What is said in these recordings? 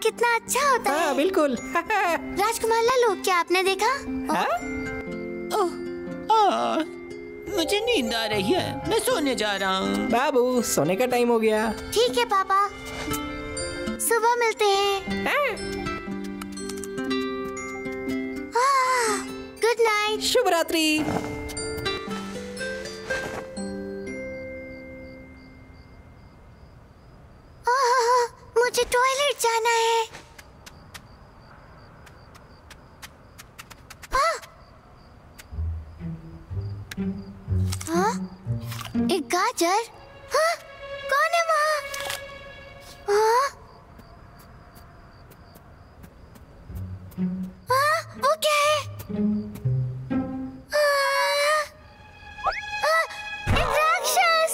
कितना अच्छा होता है। बिल्कुल। राजकुमार लालू, क्या आपने देखा? मुझे नींद आ रही है, मैं सोने जा रहा हूँ। बाबू, सोने का टाइम हो गया। ठीक है पापा, सुबह मिलते हैं। Good night. शुभ रात्रि। मुझे टॉयलेट जाना है। हाँ? एक गाजर? हाँ? कौन है वहाँ? हाँ? हाँ? वो क्या है? एक राक्षस!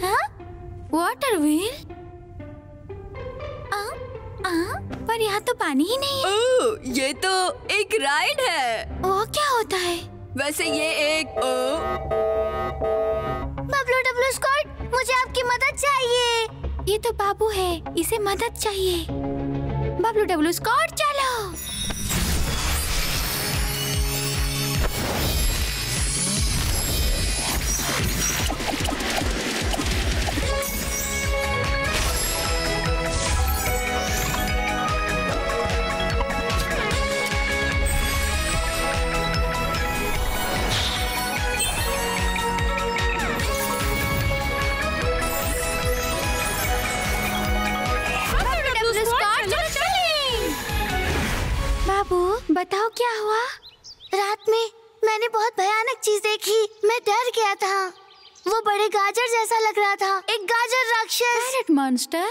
हाँ? Water wheel? पर यहाँ तो पानी ही नहीं है। ओह, ये तो एक राइड है। वो क्या होता है? वैसे ये एक बबलू डब्लू स्कॉट, मुझे आपकी मदद चाहिए। ये तो बाबू है, इसे मदद चाहिए। बबलू डब्लू स्कॉट, चलो। बाबू, बताओ क्या हुआ? रात में मैंने बहुत भयानक चीज देखी। मैं डर गया था। वो बड़े गाजर जैसा लग रहा था, एक गाजर राक्षस। Parrot monster?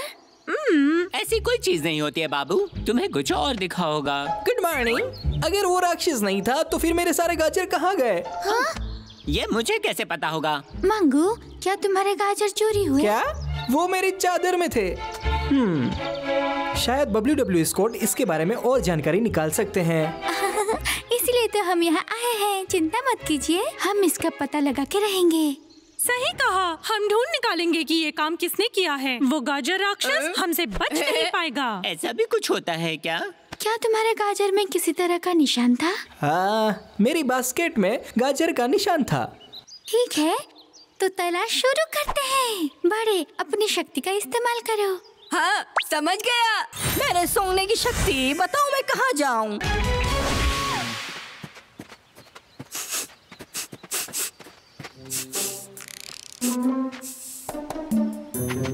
ऐसी कोई चीज नहीं होती है बाबू, तुम्हें कुछ और दिखा होगा। Good morning. अगर वो राक्षस नहीं था तो फिर मेरे सारे गाजर कहाँ गए? ये मुझे कैसे पता होगा? मंगू, क्या तुम्हारे गाजर चोरी हुए? क्या? वो मेरी चादर में थे। शायद बबलू डब्ल्यू स्कॉट इसके बारे में और जानकारी निकाल सकते हैं। इसलिए तो हम यहाँ आए हैं। चिंता मत कीजिए, हम इसका पता लगा के रहेंगे। सही कहा, हम ढूंढ निकालेंगे कि ये काम किसने किया है। वो गाजर राक्षस हमसे बच नहीं पाएगा। ऐसा भी कुछ होता है क्या? क्या तुम्हारे गाजर में किसी तरह का निशान था? हाँ, मेरी बास्केट में गाजर का निशान था। ठीक है, तो तलाश शुरू करते हैं। बड़े, अपनी शक्ति का इस्तेमाल करो। हाँ, समझ गया। मेरे सोने की शक्ति, बताओ मैं कहाँ जाऊँ?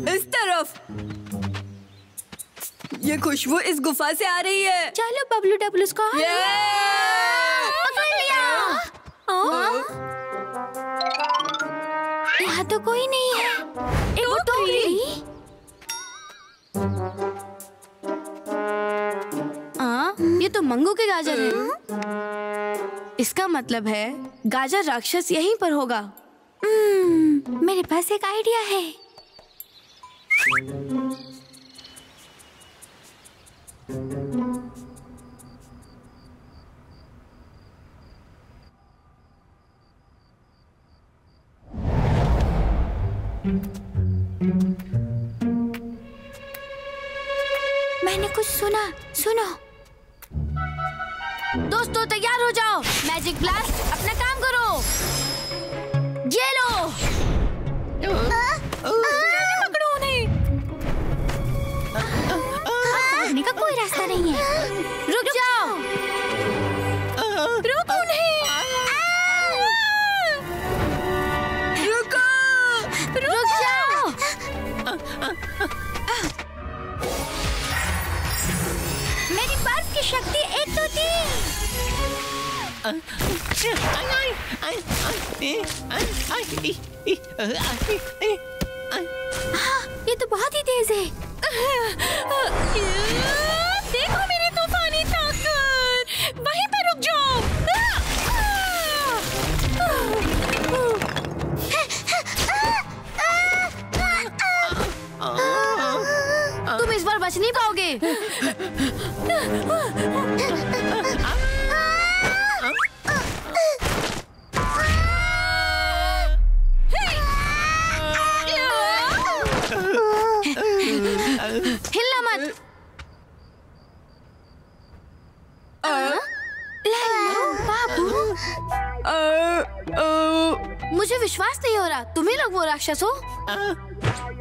इस तरफ। ये खुशबू इस गुफा से आ रही है। चलो बबलू डब्लू स्कॉट। पकड़ लिया। यहाँ तो कोई नहीं है। एक टोकरी। ये तो मंगू के गाजर है। इसका मतलब है गाजर राक्षस यहीं पर होगा। मेरे पास एक आइडिया है। मैंने कुछ सुना, सुनो। दोस्तों तैयार हो जाओ। मैजिक ब्लास्ट, अपना काम करो। ये लो। पकड़ो उन्हें। भागने का कोई रास्ता नहीं है। रुक जाओ। रोको उन्हें। रुको। रुक जाओ। मेरी बर्फ की शक्ति 1 2 3। हाँ, ये तो बहुत ही तेज है। देखो मेरी तूफानी ताकत। वहीं पे रुक जाओ। तुम इस बार बच नहीं पाओगे। हिलना मत। बाबू, मुझे विश्वास नहीं हो रहा, तुम ही लोग वो राक्षस हो।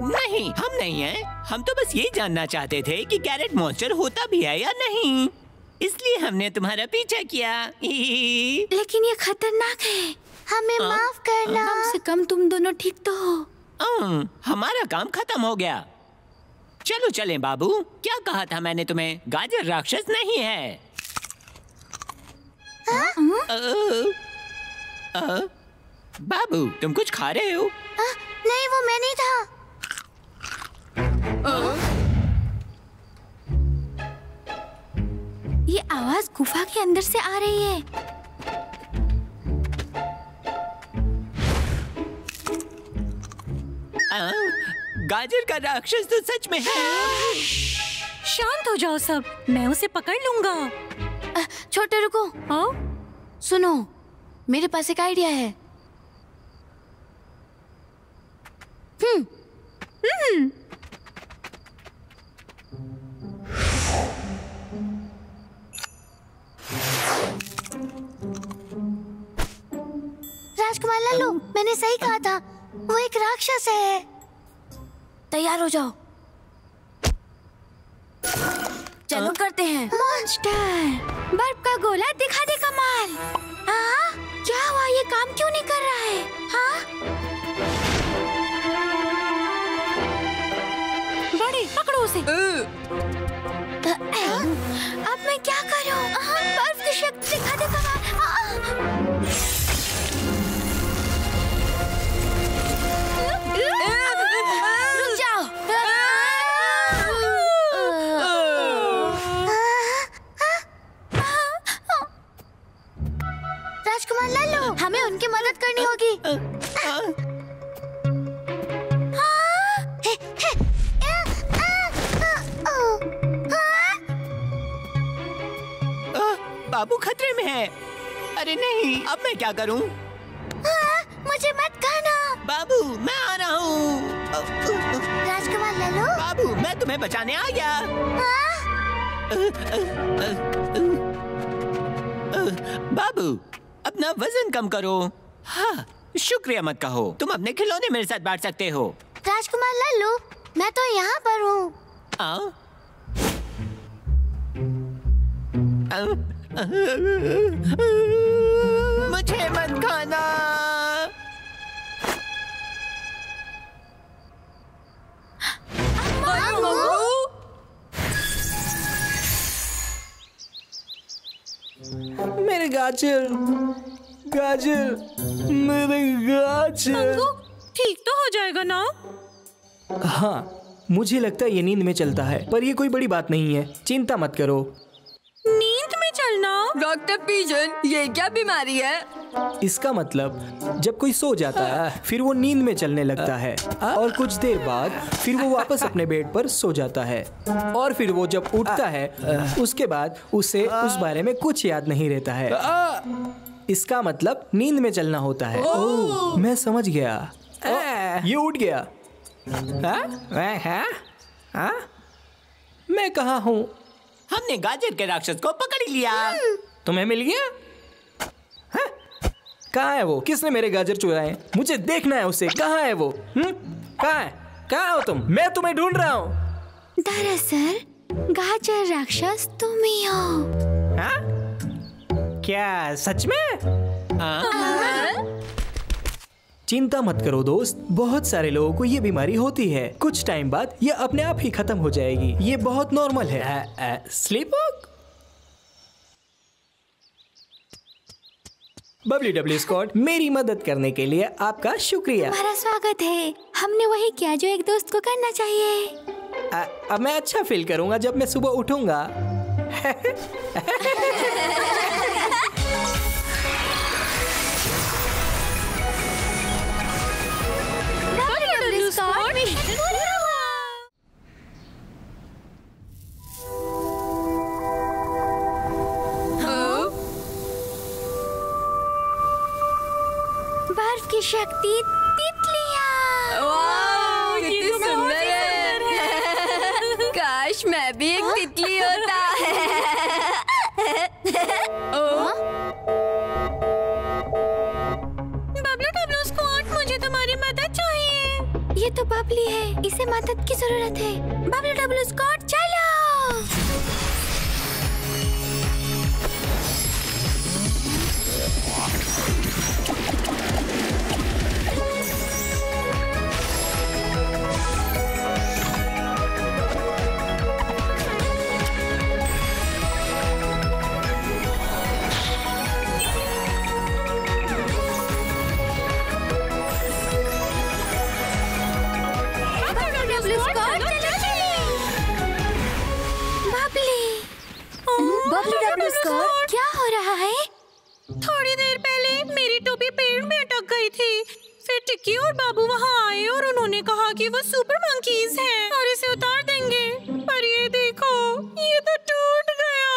नहीं, हम नहीं हैं। हम तो बस ये जानना चाहते थे कि कैरेट मॉन्स्टर होता भी है या नहीं, इसलिए हमने तुम्हारा पीछा किया। लेकिन ये खतरनाक है, हमें माफ करना। कम से कम तुम दोनों ठीक तो हो। हमारा काम खत्म हो गया। चलो चलें बाबू। क्या कहा था मैंने तुम्हें? गाजर राक्षस नहीं है। बाबू, तुम कुछ खा रहे हो? नहीं, वो मैं नहीं था। ये आवाज गुफा के अंदर से आ रही है। गाजर का राक्षस तो सच में है। शांत हो जाओ सब, मैं उसे पकड़ लूंगा। छोटे रुको। हाँ? सुनो, मेरे पास एक आइडिया है। राजकुमार लालू, मैंने सही कहा था, वो एक राक्षस है। तैयार हो जाओ, चलो करते हैं। मॉन्स्टर, बर्फ का गोला दिखा दे कमाल। हाँ, क्या हुआ? ये काम क्यों नहीं कर रहा है? हाँ? बड़े, पकड़ो उसे। अब मैं क्या करूं? बर्फ की शक्ति दिखा दे कमाल। रुक जाओ। राजकुमार लालू, हमें उनकी मदद करनी होगी। बाबू खतरे में है। अरे नहीं, अब मैं क्या करूं? मुझे मत खाना। बाबू, मैं आ रहा हूँ। राजकुमार लालू, बाबू, मैं तुम्हें बचाने आ गया। बाबू, अपना वजन कम करो। हाँ, शुक्रिया मत कहो। तुम अपने खिलौने मेरे साथ बांट सकते हो। राजकुमार लालू, मैं तो यहाँ पर हूँ। मुझे मत खाना। मेरे गाजर, गाजर, मेरे गाजर। ठीक तो हो जाएगा ना? हाँ, मुझे लगता है ये नींद में चलता है, पर ये कोई बड़ी बात नहीं है, चिंता मत करो। नींद में चलना? डॉक्टर पिजन, ये क्या बीमारी है? इसका मतलब जब कोई सो जाता है फिर वो नींद में चलने लगता है और कुछ देर बाद फिर वो वापस अपने बेड पर सो जाता है और फिर वो जब उठता है उसके बाद उसे उस बारे में कुछ याद नहीं रहता है। इसका मतलब नींद में चलना होता है। ओह, मैं समझ गया। ये उठ गया। मैं कहाँ हूँ? हमने गाजर के राक्षस को पकड़ लिया। तुम्हें मिल गया? कहाँ है वो? किसने मेरे गाजर चुराए? मुझे देखना है उसे। कहाँ है वो? कहाँ है? कहाँ हो तुम? मैं तुम्हें ढूंढ रहा हूँ। दरअसल गाजर राक्षस तुम ही हो। हाँ? क्या सच में? चिंता मत करो दोस्त, बहुत सारे लोगों को ये बीमारी होती है। कुछ टाइम बाद ये अपने आप ही खत्म हो जाएगी। ये बहुत नॉर्मल है। Sleep walk. WW स्क्वाड, मेरी मदद करने के लिए आपका शुक्रिया। हमारा स्वागत है। हमने वही किया जो एक दोस्त को करना चाहिए। अब मैं अच्छा फील करूंगा जब मैं सुबह उठूंगा। WW स्क्वाड मिशन पूरा हुआ। बर्फ की शक्ति तितलियां। वाह, कितनी सुंदर है। मैं भी एक तितली होता बबलू डब्लू स्क्वाड, मुझे तुम्हारी मदद चाहिए। ये तो बबली है, इसे मदद की जरूरत है। बबलू डब्लू स्क्वाड चलो। बबलू डब्लू स्क्वाड, क्या हो रहा है? थोड़ी देर पहले मेरी टोपी पेड़ में अटक गई थी। फिर टिक्की और बाबू वहाँ आए और उन्होंने कहा कि वो सुपर मंकीज हैं और इसे उतार देंगे। पर ये देखो, ये तो टूट गया।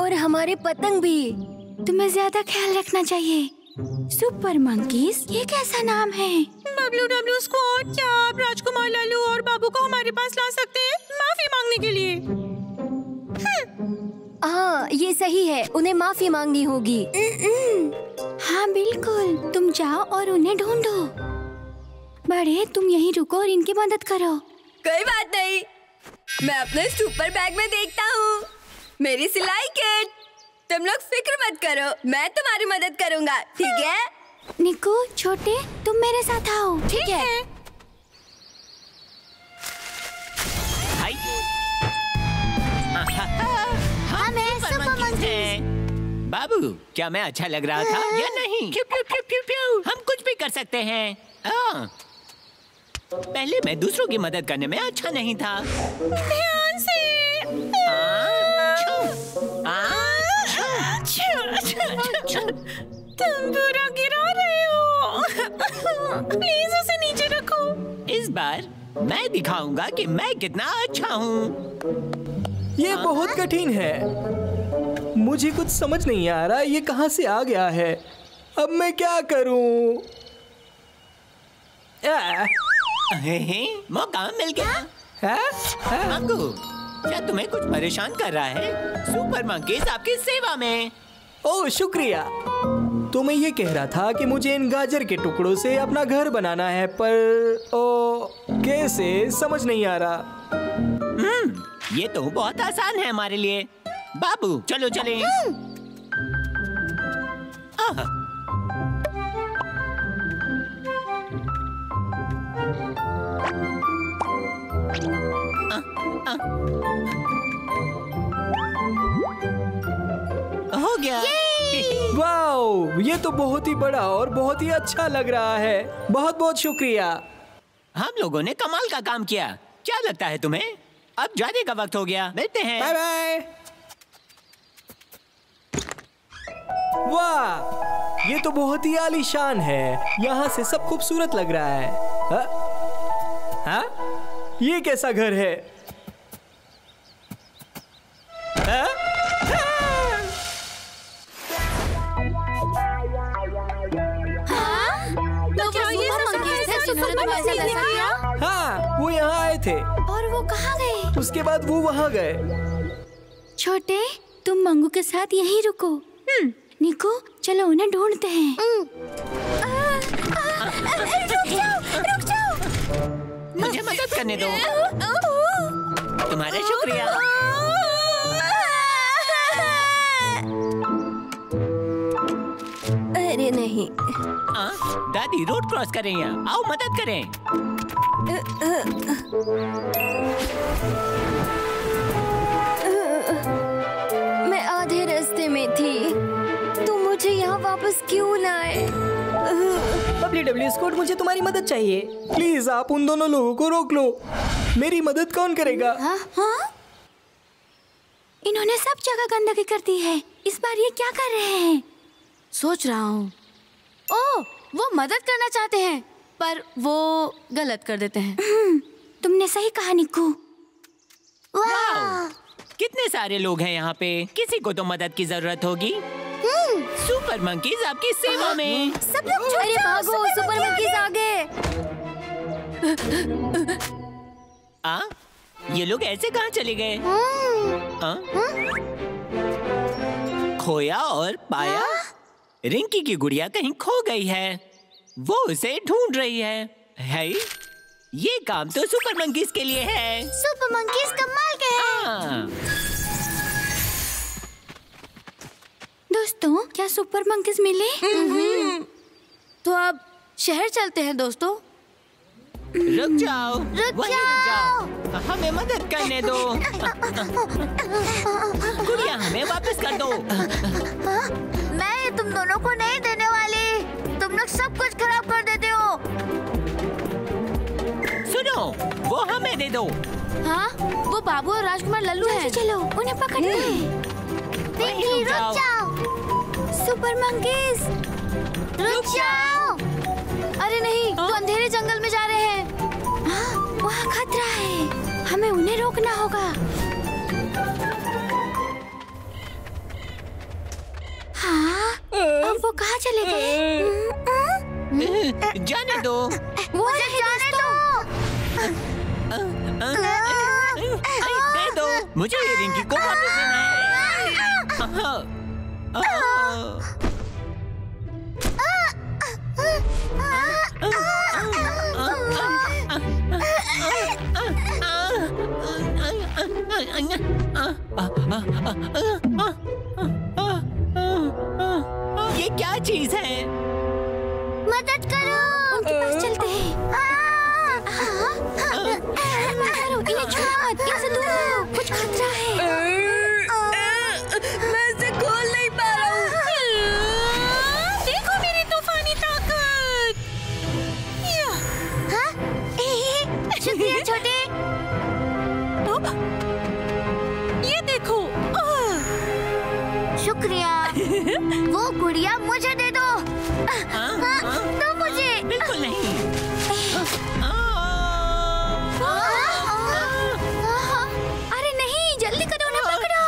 और हमारे पतंग भी। तुम्हें ज्यादा ख्याल रखना चाहिए। सुपर मंकीज, ये कैसा नाम है? बबलू डब्लू स्क्वाड, क्या आप राजकुमार लालू और बाबू को हमारे पास ला सकते हैं माफी मांगने के लिए? हाँ, ये सही है, उन्हें माफी मांगनी होगी। हाँ बिल्कुल, तुम जाओ और उन्हें ढूंढो। बड़े, तुम यहीं रुको और इनकी मदद करो। कोई बात नहीं, मैं अपने सुपर बैग में देखता हूँ। मेरी सिलाई किट। तुम लोग फिक्र मत करो, मैं तुम्हारी मदद करूँगा, ठीक है? निक्कू, छोटे, तुम मेरे साथ आओ। ठीक है। हाय। हम हैं सुपर मंकीज। बाबू, क्या मैं अच्छा लग रहा था या नहीं? प्यू, प्यू, प्यू, प्यू, प्यू। हम कुछ भी कर सकते हैं। पहले मैं दूसरों की मदद करने में अच्छा नहीं था। ध्यान से। तुम पूरा गिरा रहे हो। प्लीज उसे नीचे रखो। इस बार मैं दिखाऊंगा कि मैं कितना अच्छा हूँ। ये बहुत कठिन है, मुझे कुछ समझ नहीं आ रहा ये कहाँ से आ गया है। अब मैं क्या करूँ? मौका मिल गया। मंकू, क्या तुम्हें कुछ परेशान कर रहा है? सुपर मंकीज आपकी सेवा में। ओह शुक्रिया। तो मैं ये कह रहा था कि मुझे इन गाजर के टुकड़ों से अपना घर बनाना है, पर कैसे समझ नहीं आ रहा। ये तो बहुत आसान है हमारे लिए। बाबू, चलो चलें। हो गया। वाओ, ये तो बहुत ही बड़ा और बहुत ही अच्छा लग रहा है। बहुत बहुत शुक्रिया। हम लोगों ने कमाल का काम किया। क्या लगता है तुम्हें? अब जाने का वक्त हो गया। मिलते हैं। Bye bye. वाह, ये तो बहुत ही आलीशान है। यहाँ से सब खूबसूरत लग रहा है। हाँ? ये कैसा घर है? हाँ? हाँ, वो यहाँ आए थे। और वो कहाँ गए? उसके बाद वो वहाँ गए। छोटे, तुम मंगू के साथ यहीं रुको। निको, चलो उन्हें ढूंढते हैं। रुक जाओ। मुझे मदद करने दो। तुम्हारा शुक्रिया। अरे नहीं। दादी रोड क्रॉस कर रही हैं। आओ मदद करें। मैं आधे रास्ते में थी, तो मुझे यहाँ वापस क्यों लाए? बबली डब्ल्यू स्क्वाड, मुझे तुम्हारी मदद चाहिए। प्लीज आप उन दोनों लोगों को रोक लो। मेरी मदद कौन करेगा? हाँ? इन्होंने सब जगह गंदगी कर दी है। इस बार ये क्या कर रहे हैं? सोच रहा हूँ। ओह, वो मदद करना चाहते हैं पर वो गलत कर देते हैं। तुमने सही कहा निक्कू। वाह, कितने सारे लोग हैं यहाँ पे। किसी को तो मदद की जरूरत होगी। सुपर मंकीज आपकी सेवा में। सब लोग अरे भागो, सुपर मंकीज आ गए। ये लोग ऐसे कहाँ चले गए? खोया और पाया? रिंकी की गुड़िया कहीं खो गई है। वो उसे ढूंढ रही है? ये काम तो सुपर मंकीज के लिए है। सुपर मंकीज कमाल के हैं। दोस्तों, क्या सुपर मंकीज मिले? तो अब शहर चलते हैं दोस्तों। रुक जाओ, रुक जाओ, हमें मदद करने दो। गुड़िया हमें वापस कर दो। मैं ये तुम दोनों को नहीं देने वाली। तुम लोग सब कुछ खराब कर देते हो। सुनो, वो हमें दे दो। हाँ, वो बाबू और राजकुमार लल्लू हैं। चलो उन्हें पकड़ते हैं। रिंकी रुक जाओ। सुपर मंकीज रुक जाओ। अरे नहीं, वो अंधेरे जंगल में जा रहे हैं। वहाँ खतरा है, हमें उन्हें रोकना होगा। हाँ, अब वो कहाँ चले गए? जाने दो। वो जाने दो। दे दो, मुझे ये रिंकी को वापस देना है। ये क्या चीज है? मदद करो। उनके पास चलते हैं। इन्हें छुओ मत, इनसे दूर रहो, कुछ खतरा है। मैं इसे खोल नहीं पा रहा हूँ। देखो मेरी तूफानी ताकत। शुक्रिया छोटे। ये देखो। शुक्रिया। वो गुड़िया मुझे दे दो। दो मुझे। बिल्कुल नहीं। अरे नहीं, जल्दी करो, उन्हें पकड़ो।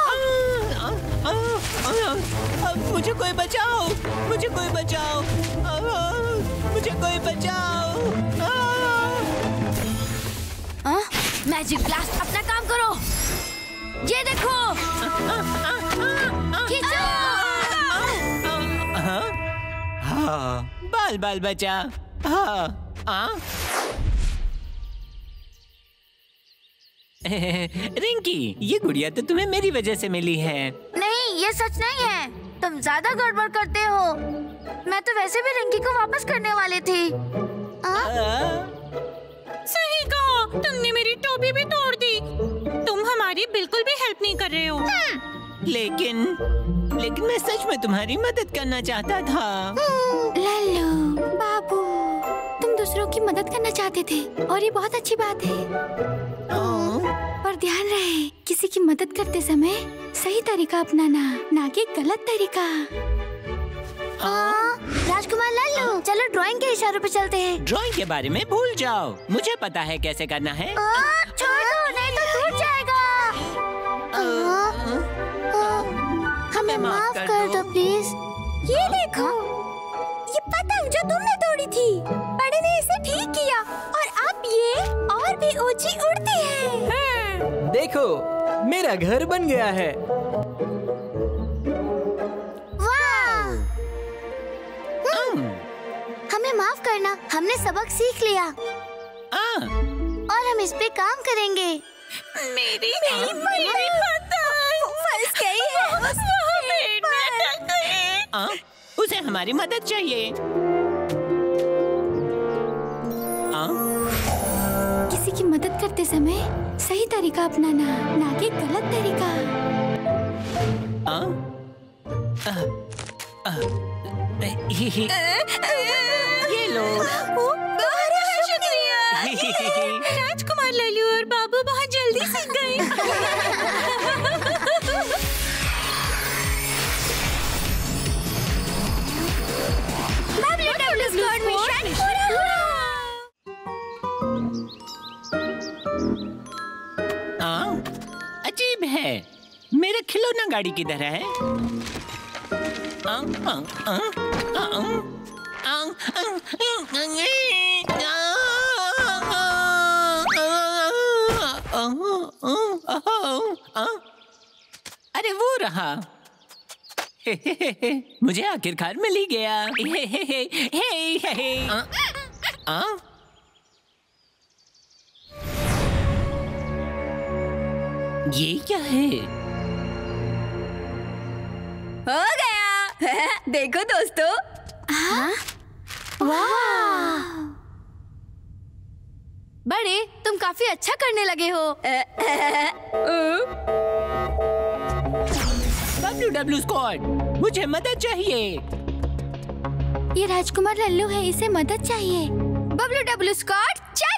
मुझे कोई बचाओ, मुझे कोई बचाओ, मुझे कोई बचाओ। मैजिक ब्लास्ट, अपना काम करो। ये देखो, खींचो। बाल बाल बचा। रिंकी, ये गुड़िया तो तुम्हें मेरी वजह से मिली है। नहीं, ये सच नहीं है। तुम ज्यादा गड़बड़ करते हो। मैं तो वैसे भी रिंकी को वापस करने वाली थी। सही कहा, तुमने मेरी टोपी भी तोड़ दी। तुम हमारी बिल्कुल भी हेल्प नहीं कर रहे हो। लेकिन मैं सच में तुम्हारी मदद करना चाहता था। लल्लू, बाबू, तुम दूसरों की मदद करना चाहते थे और ये बहुत अच्छी बात है। पर ध्यान रहे, किसी की मदद करते समय सही तरीका अपनाना, ना कि गलत तरीका। राजकुमार लल्लू, चलो ड्राइंग के इशारों पे चलते हैं। ड्राइंग के बारे में भूल जाओ, मुझे पता है कैसे करना है। छोड़ दो, नहीं तो टूट जाएगा। हमें माफ कर दो प्लीज। ये देखो, ये पतंग जो तुमने तोड़ी थी, बड़े ने इसे ठीक किया और अब ये और भी ऊंची उड़ती है। देखो, मेरा घर बन गया है। वाह! हमें माफ करना, हमने सबक सीख लिया और हम इस पे काम करेंगे। मेरी पतंग फंस गई है। पेड़ में अटक गई। उसे हमारी मदद चाहिए। किसी की मदद करते समय सही तरीका अपनाना, ना कि गलत तरीका। ये लो। राजकुमार लल्लू और बाबू बहुत जल्दी सीख गए। मिशन पूरा हुआ। अजीब है, मेरा खिलौना गाड़ी किधर है? अरे वो रहा। मुझे आखिरकार मिल ही गया। ये क्या है? हो गया। देखो दोस्तों। वाह! बड़े, तुम काफी अच्छा करने लगे हो। WW स्क्वाड, मुझे मदद चाहिए। ये राजकुमार लल्लू है, इसे मदद चाहिए। WW स्क्वाड, चलो!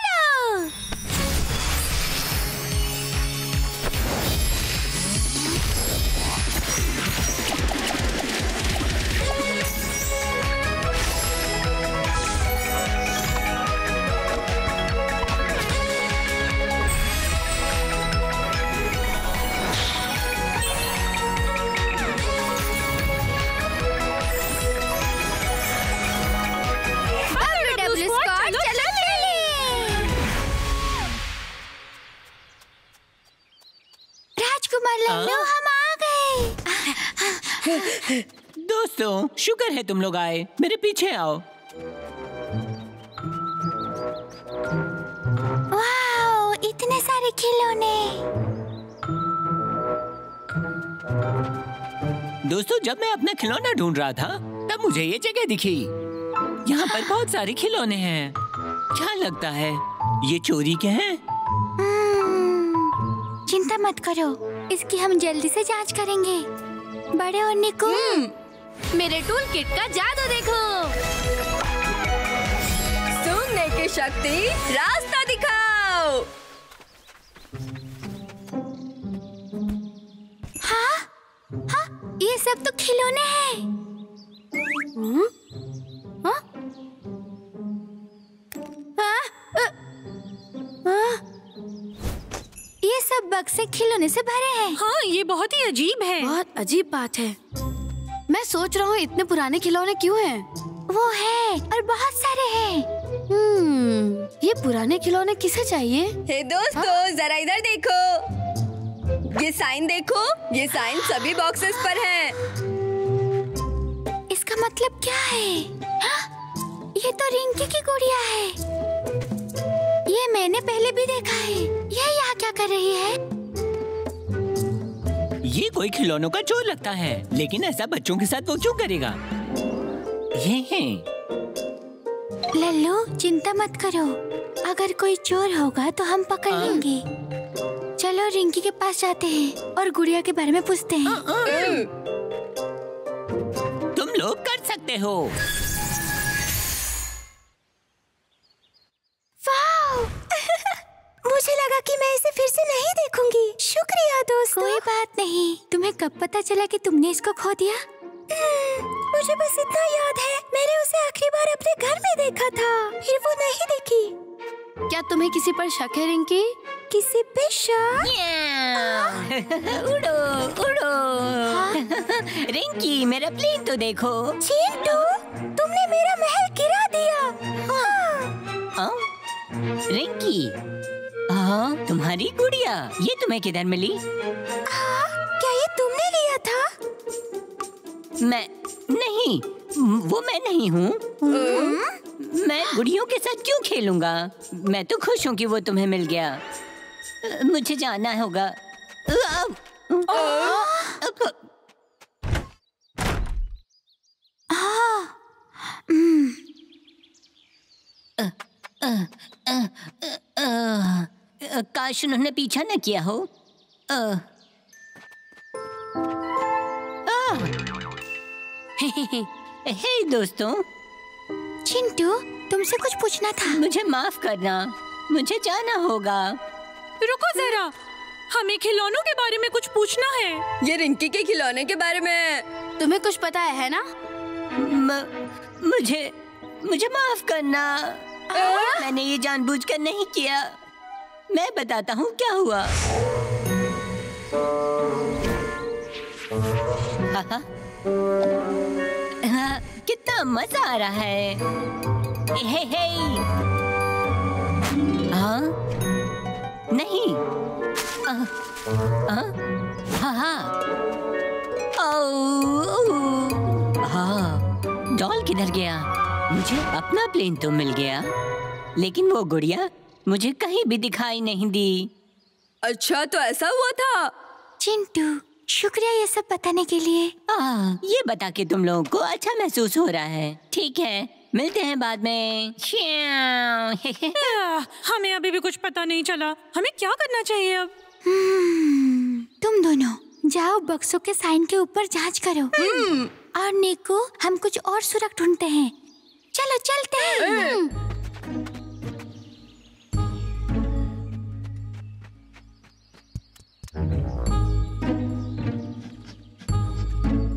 दोस्तों, शुक्र है तुम लोग आए। मेरे पीछे आओ। वाओ, इतने सारे खिलौने। दोस्तों, जब मैं अपना खिलौना ढूंढ रहा था तब मुझे ये जगह दिखी। यहाँ पर बहुत सारे खिलौने हैं। क्या लगता है ये चोरी के हैं? चिंता मत करो, इसकी हम जल्दी से जांच करेंगे। बड़े और निकू, मेरे टूल किट का जादू देखो। सूंघने की शक्ति, रास्ता दिखाओ। हाँ, ये सब तो खिलौने हैं। ये सब बक्से खिलौने से भरे हैं। हाँ, ये बहुत ही अजीब है। बहुत अजीब बात है। मैं सोच रहा हूँ इतने पुराने खिलौने क्यों हैं? वो है और बहुत सारे हैं। ये पुराने खिलौने किसे चाहिए? हे दोस्तों, जरा इधर देखो। ये साइन देखो, ये साइन सभी बॉक्सेस पर है। इसका मतलब क्या है? ये तो रिंकी की गुड़िया है। ये मैंने पहले भी देखा है। ये यहाँ क्या कर रही है? ये कोई खिलौनों का चोर लगता है, लेकिन ऐसा बच्चों के साथ वो क्यों करेगा? ये हैं। लल्लू, चिंता मत करो। अगर कोई चोर होगा तो हम पकड़ लेंगे। चलो रिंकी के पास जाते हैं और गुड़िया के बारे में पूछते हैं। तुम लोग कर सकते हो। मुझे लगा कि मैं इसे फिर से नहीं देखूंगी। शुक्रिया दोस्तों। कोई बात नहीं। तुम्हें कब पता चला कि तुमने इसको खो दिया? मुझे बस इतना याद है, मैंने उसे आखिरी बार अपने घर में देखा था, फिर वो नहीं दिखी। क्या तुम्हें किसी पर शक है रिंकी? किसी पे शक? उड़ो उड़ो। रिंकी, मेरा प्लेन तो देखो। चिंटू, तुमने मेरा महल गिरा दिया। रिंकी, तुम्हारी गुड़िया, ये तुम्हें किधर मिली? क्या ये तुमने लिया था? मैं नहीं, वो मैं नहीं हूँ। मैं गुड़ियों के साथ क्यों खेलूंगा? मैं तो खुश हूँ कि वो तुम्हें मिल गया। मुझे जाना होगा। काश उन्होंने पीछा न किया हो। हे दोस्तों। चिंटू, तुमसे कुछ पूछना था। मुझे माफ करना, मुझे जाना होगा। रुको जरा, हमें खिलौनों के बारे में कुछ पूछना है। ये रिंकी के खिलौने के बारे में तुम्हें कुछ पता है ना? मुझे माफ करना। मैंने ये जानबूझकर नहीं किया। मैं बताता हूँ क्या हुआ। कितना मजा आ रहा है। हे हे। हाँ? नहीं। हाँ, डॉल किधर गया? मुझे अपना प्लेन तो मिल गया, लेकिन वो गुड़िया मुझे कहीं भी दिखाई नहीं दी। अच्छा, तो ऐसा हुआ था। चिंटू, शुक्रिया ये सब बताने के लिए। ये बता के तुम लोगों को अच्छा महसूस हो रहा है। ठीक है, मिलते हैं बाद में। हमें अभी भी कुछ पता नहीं चला, हमें क्या करना चाहिए अब? तुम दोनों जाओ बक्सों के साइन के ऊपर जांच करो। और निको, हम कुछ और सुराग ढूंढते हैं। चलो चलते हैं।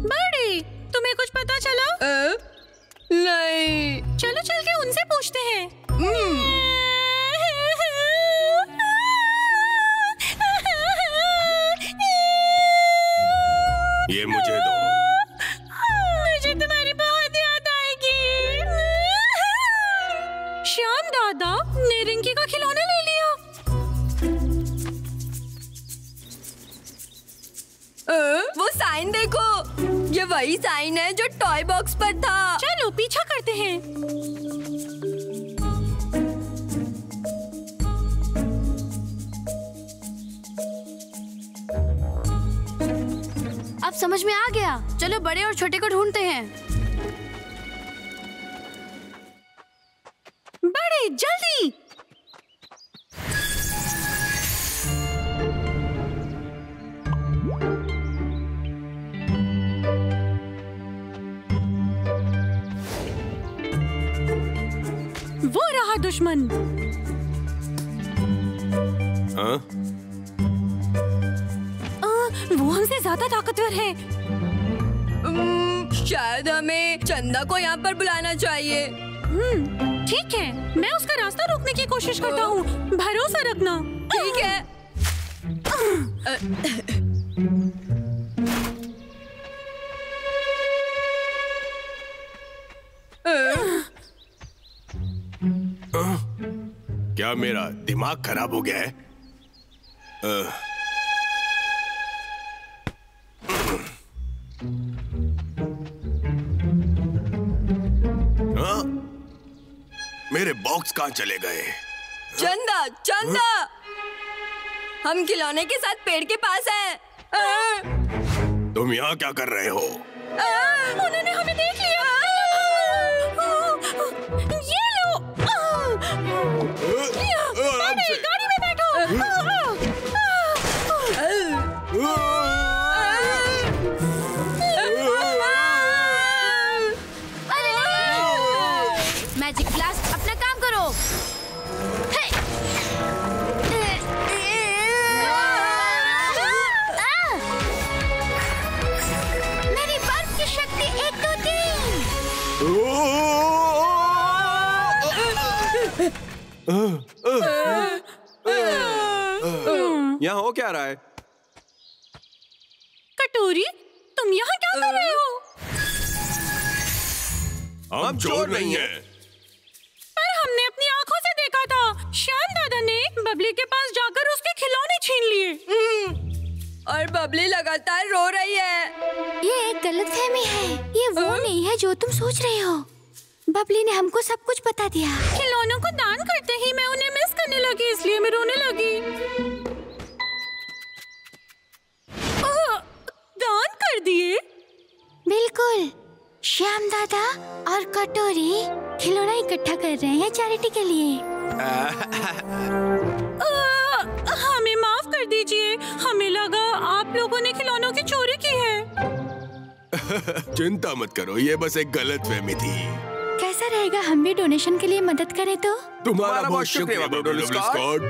बड़ी, तुम्हें कुछ पता चला? नहीं। चलो चल के उनसे पूछते हैं। ये मुझे दो। मुझे तुम्हारी बहुत याद आएगी। श्याम दादा ने रिंकी का खिलौना ले लिया। वो साइन देखो, ये वही साइन है जो टॉय बॉक्स पर था। चलो पीछा करते हैं। अब समझ में आ गया। चलो बड़े और छोटे को ढूंढते हैं। बड़े, जल्दी। वो रहा दुश्मन। हाँ? वो हमसे ज्यादा ताकतवर है। शायद हमें चंदा को यहाँ पर बुलाना चाहिए। ठीक है, मैं उसका रास्ता रोकने की कोशिश करता हूँ। भरोसा रखना। ठीक है। क्या मेरा दिमाग खराब हो गया है? मेरे बॉक्स कहाँ चले गए? चंदा, चंदा, हम खिलौने के साथ पेड़ के पास हैं। तुम यहाँ क्या कर रहे हो? उन्होंने हमें देख लिया। ये लो। अरे, गाड़ी में बैठो। मैजिक ब्लास्ट, अपना काम करो। मेरी बर्फ की शक्ति 1 2 3। यहाँ हो क्या रहा है? कटोरी, तुम यहाँ क्या कर रहे हो? हम चोर नहीं हैं। पर हमने अपनी आंखों से देखा था। श्याम दादा ने बबली के पास जाकर उसके खिलौने छीन लिए। और बबली लगातार रो रही है। ये एक गलतफहमी है। ये वो नहीं है जो तुम सोच रहे हो। बबली ने हमको सब कुछ बता दिया। खिलौनों को दान करते ही मैं उन्हें मिस करने लगी, इसलिए मैं रोने लगी। दान कर दिए? बिल्कुल। श्याम दादा और कटोरी खिलौना इकट्ठा कर रहे हैं चैरिटी के लिए। हमें माफ कर दीजिए, हमें लगा आप लोगों ने खिलौनों की चोरी की है। चिंता मत करो, ये बस एक गलतफहमी थी। कैसा रहेगा हम भी डोनेशन के लिए मदद करें तो? तुम्हारा बहुत शुक्रिया बबली स्कॉट।